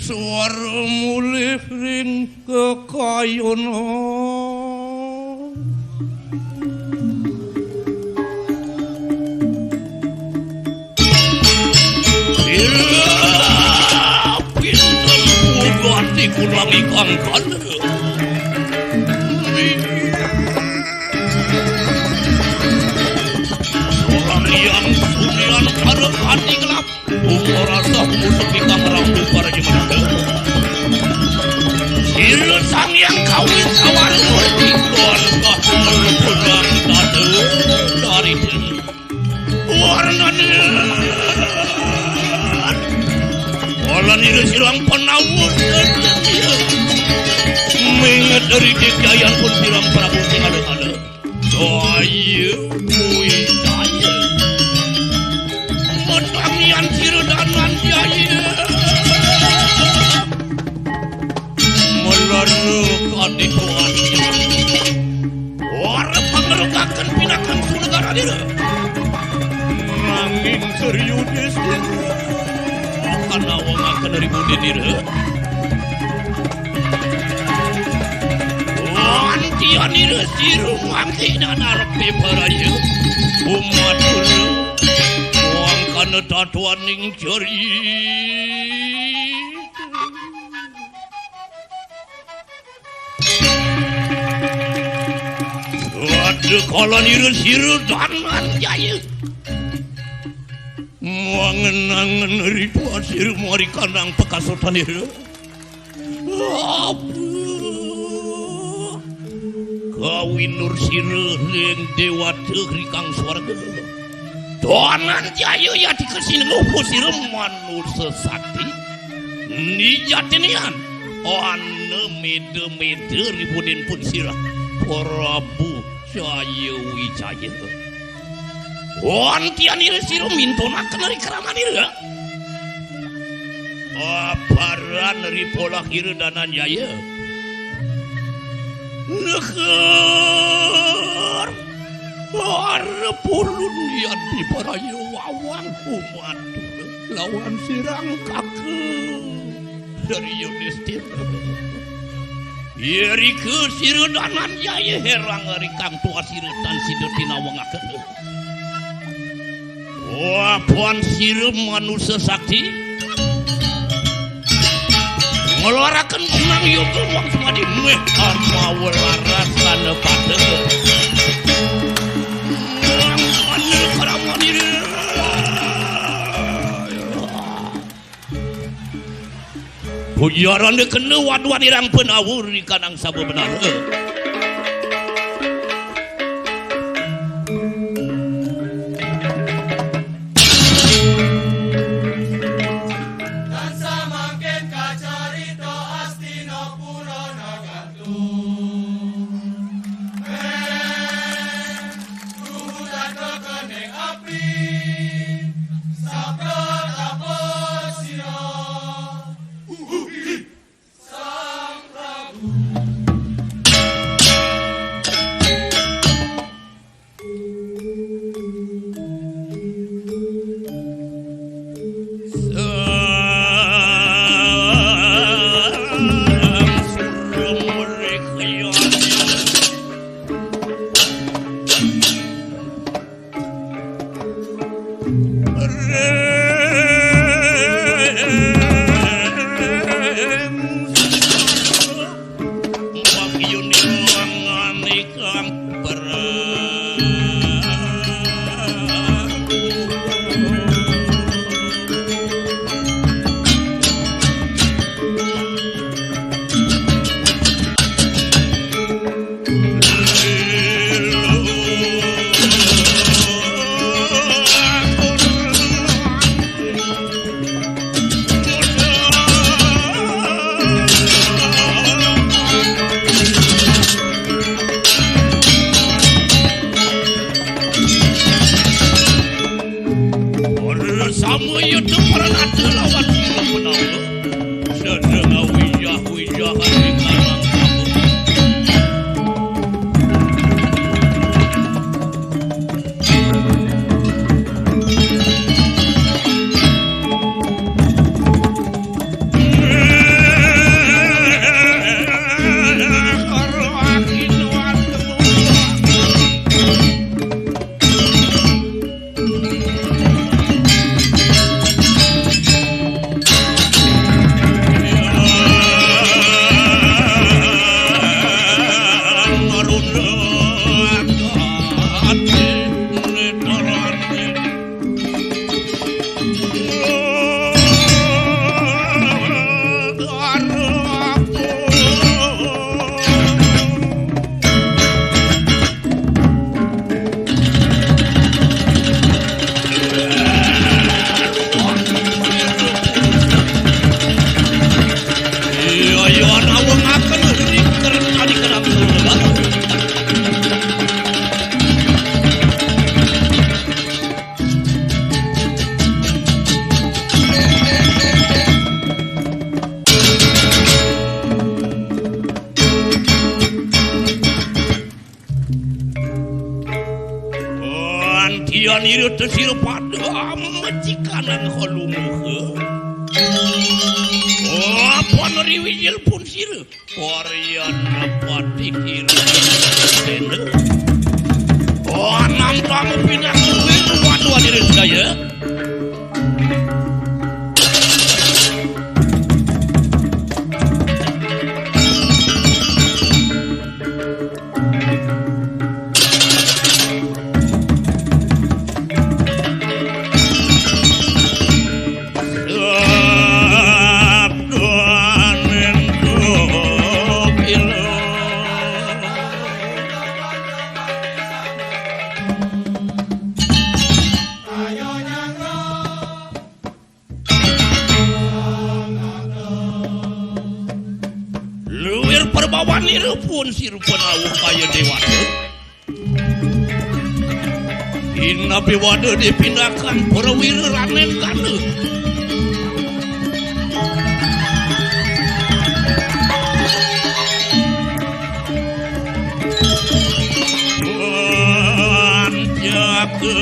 Suara mulih ring kekayono pinten pugati kulangi kangkan seorang yang sunian karep hati gelap rasa musik di kamerang para jemaah Silu sang yang kawin kawan bertikon kahulunan tadu dari warnanan walan iru silang penawur mengingat dari dekayan pun silang Prabu Singale-ale daya kui daya menangian siru danan jaya lalu kadi tuan warna pangerukakan pinakan sunegara dira nanging serius karena wong akan dari budi dira antian dira siru mangki dan arpe baraya umat dulu wong kana tatuan ning jari waduh kalau niru-siru danan jaya mangenangan ritual siru mari kandang pekasutan niru kawin nur siru yang dewa tegri kang swarga danan jaya ya dikesin ngupu siru manusia sakti nijatinian ane mede-mede ribudin pun sirah Prabu Jaya Wijaya wantian ira siru mintonakeun dari keraman ira aparan dari pola kira danan jaya nekeur arepulun lian di paraya wawang umat lawan sirang kakek dari Yudhistira Yeri ke siru danan jaya herang ari kang tua siru tan sidu tinawangakeun. Wah puan siru manusia sakti ngeluarakeun kunang yoga wang semadi meh arma welaras kana padeu. Anu karaman ieu. Pujaran kena waduan irang penawur di kanang sabu benar. diri tesir pada mecikanan kolumuh. Oh, ponori wijil pun sir. Korean pati kira. Oh, nampak pindah kuil waduh diri saya. Pun sirupan awak kaya dewasa Ina bewada dipindahkan perwira ranen kana Jaga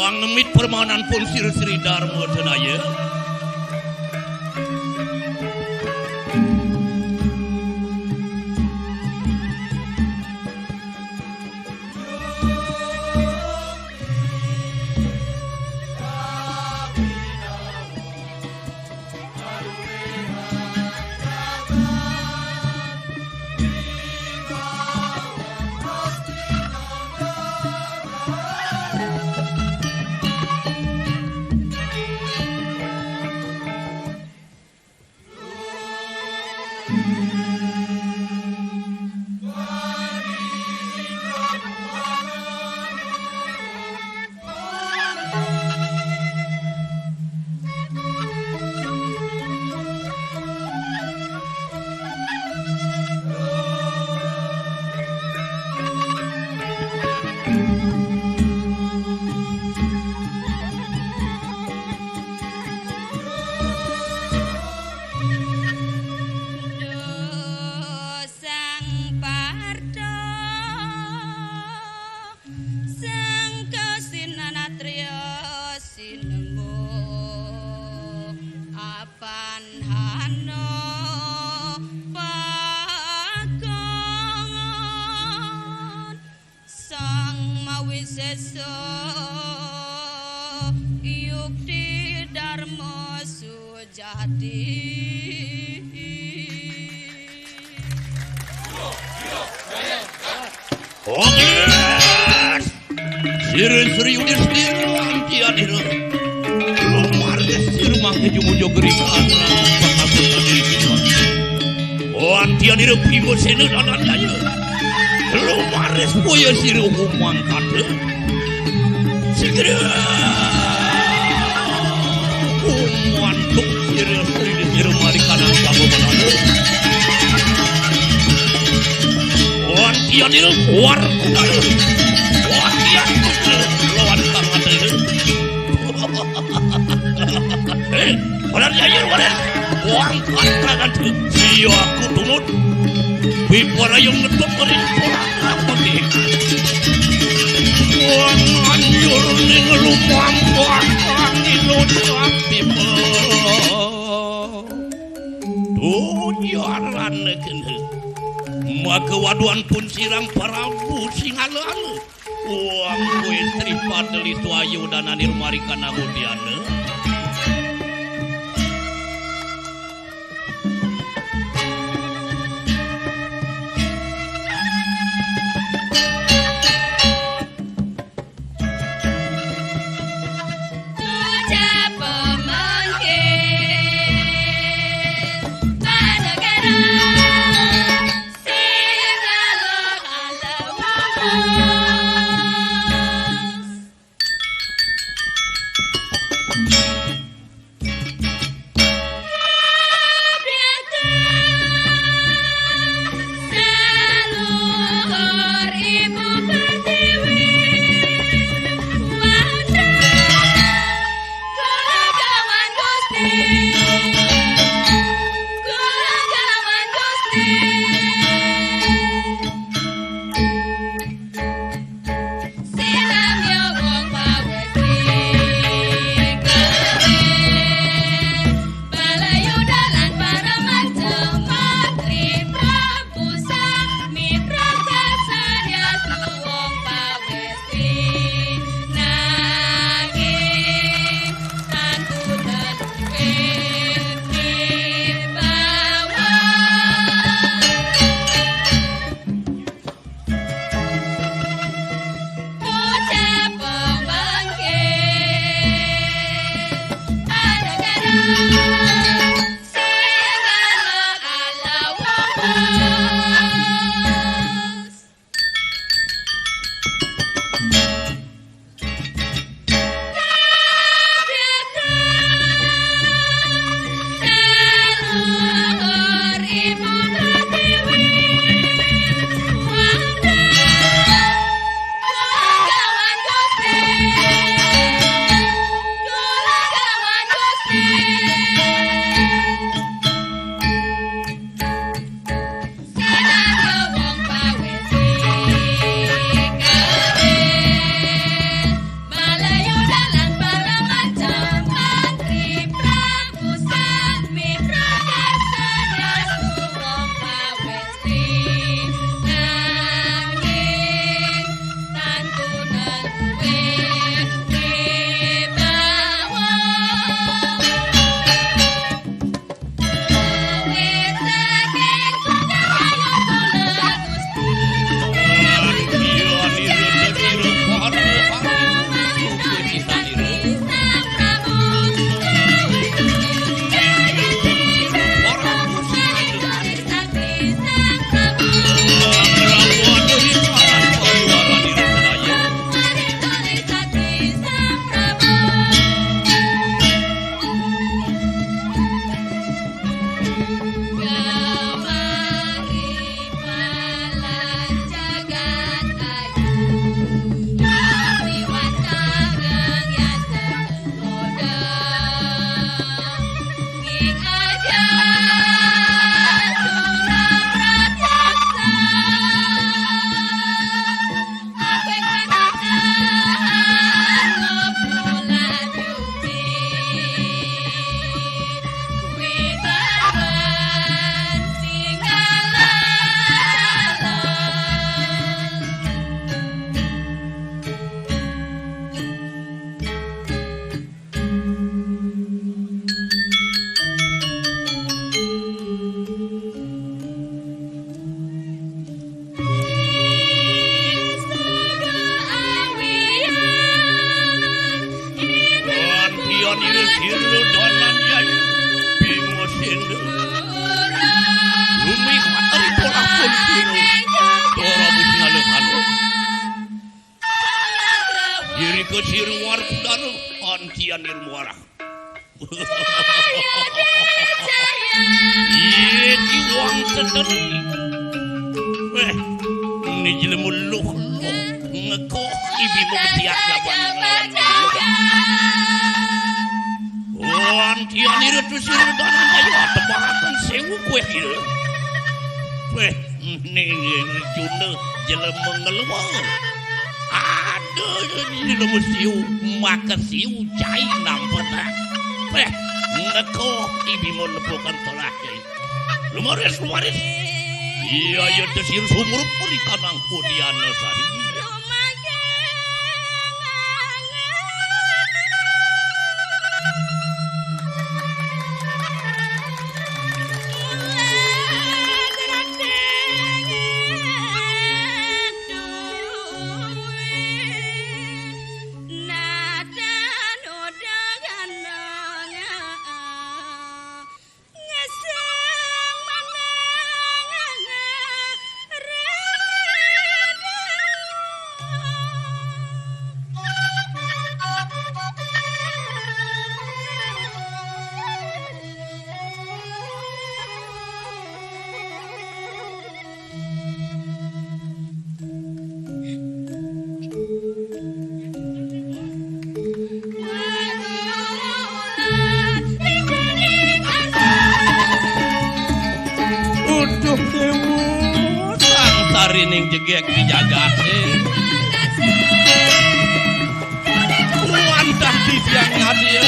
luar ngemit permohonan pun Sri Darmo Senaya. Siri udah sendiri anti adil. Lumar desir mangke jumujo geringan. Oh anti adil primo sene danan daya. Lumar des boya siri umang kade. Segera. Mantuk diri mari kanang pagomanan. Wantian il war kudal. Wantian lawan kang ade. Walar jayur walar. Wang kantangan sia aku tumut. Biparayong ngetok rin porak pati. Wang anjur ning lumampuan angilot api po. Tujaran kene. Maka waduan pun sirang Prabu Singalalu. Wang kowe Tripadeli tu ayu dan anir marikana mudiana. Iya jiwang sederi. Weh, ini jelemu luh ngekoh ibi mau tiak lawan. Wan tian ieu teh sirdan ayo tebakan sewu kue kieu. Weh, ning juna jelema ngeluar. Aduh, jelema siu maka siu cai nampeta. Weh, ngekoh ibi mau nepukan tolak deui. Lumares. Iya ya teh sir sumurup di kanang kudiana sari. Ning jegek dijagake wantah di siang hadir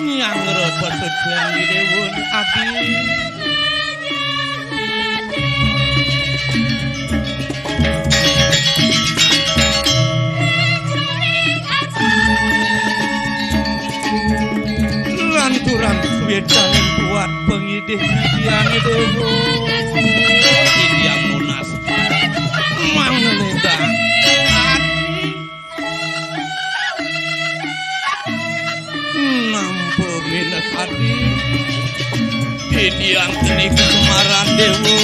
nyang repesut yang di dewun adi lanturan suwedan kuat pengidih yang dewun yang lunas mangelega nampu minat hati didiang kini kesemaran dewo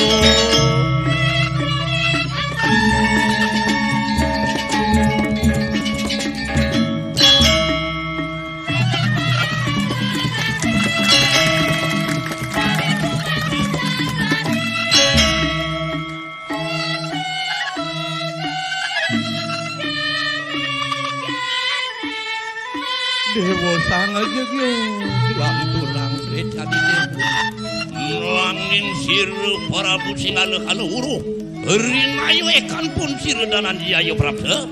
Dewa sangat jegeng tulang seca di dewa langin siru para pusing alu huru rinayu ekan pun siru danan diayu prapta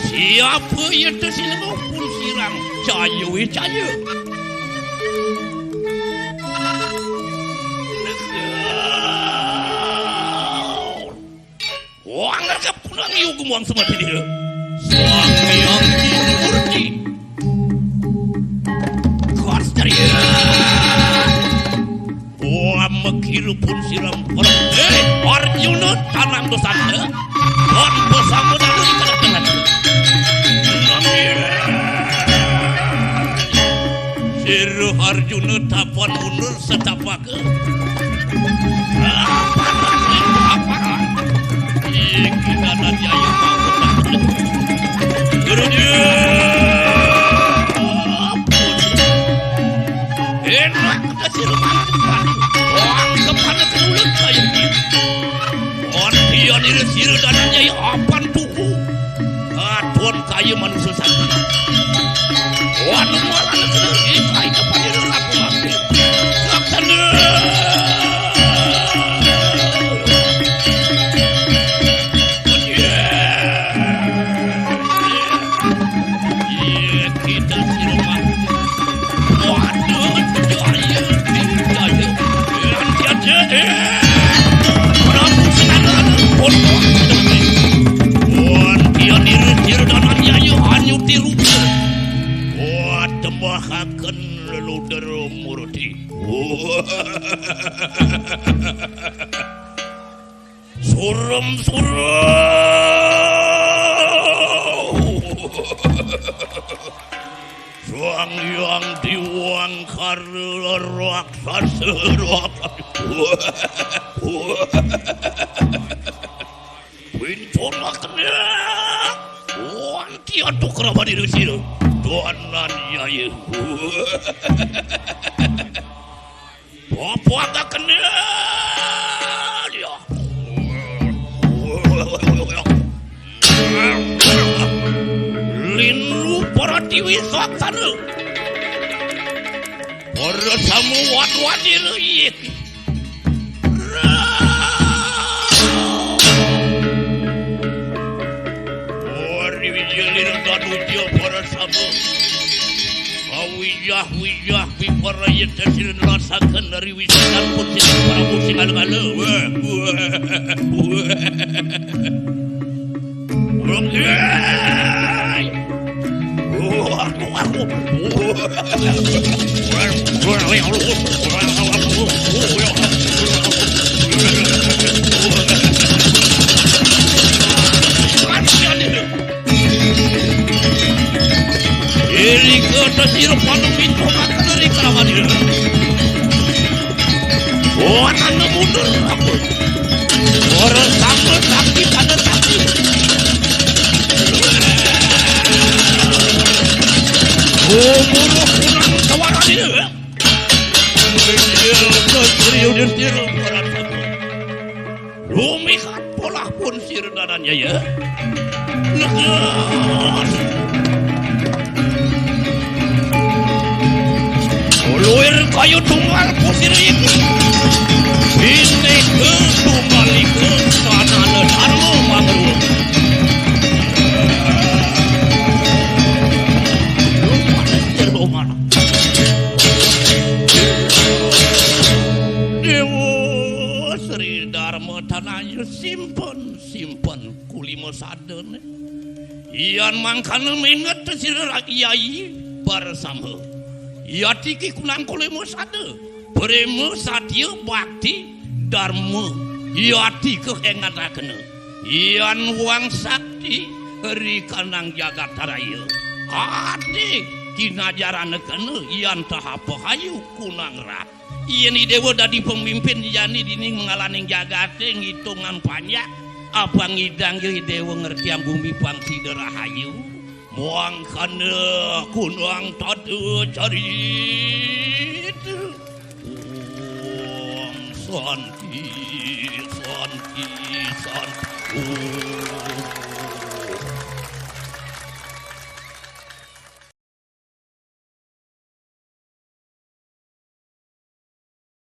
siapa itu sinemu pun sirang cayu wah nggak pulang yuk gumuang semua dia suami yang dimurti kosteria wah mekir pun siram perang Arjuna tanam dosanya dan bersama dari tengah-tengah siru Arjuna tapan mundur setapake kita nanti ayo enak kasih rumah orang kepada kelulut kayu orang dia niru siru dan nyai apan tuku tuan kayu manusia sakti orang malah negeri kayu depan niru aku masih saksan tembahaken leluder murti suram suang yang diwang karela raksasa pintu makna wanti atuh kerabadi di sini doanan yai apa agak kenal ya linlu para tiwi satana para samu wat-wadir yik ori wijilin danuja para samu awijah para yetasin rasakan dari wisakan putih para musik ala-ala Eri kata sirap panu pintu makan dari keramat ini. Oh, anak mundur aku. Orang sama sakit ada sakit. Oh, muruh kurang tawaran ini. Dia orang sama. Rumikat pola pun sirdananya ya. Legas. Luir kayu tunggal pusir itu ini ke tunggal itu karena letarmu mangru lu mana Dewa Sri Dharma tanahnya simpen kulima saden ian mangkana menget sirah yai bersama yatiki kunang kulemu sada prema satya bakti dharma yati kehengatakena ian wang sakti ri kanang jagat raya ati kinajaran kena ian tahap hayu kunang rat ian dewa dadi pemimpin jani dini mengalaning jagate ngitungan panjang apa ngidang dewa ngerti ang bumi pangsi derahayu muang kana kunang tadu carit santi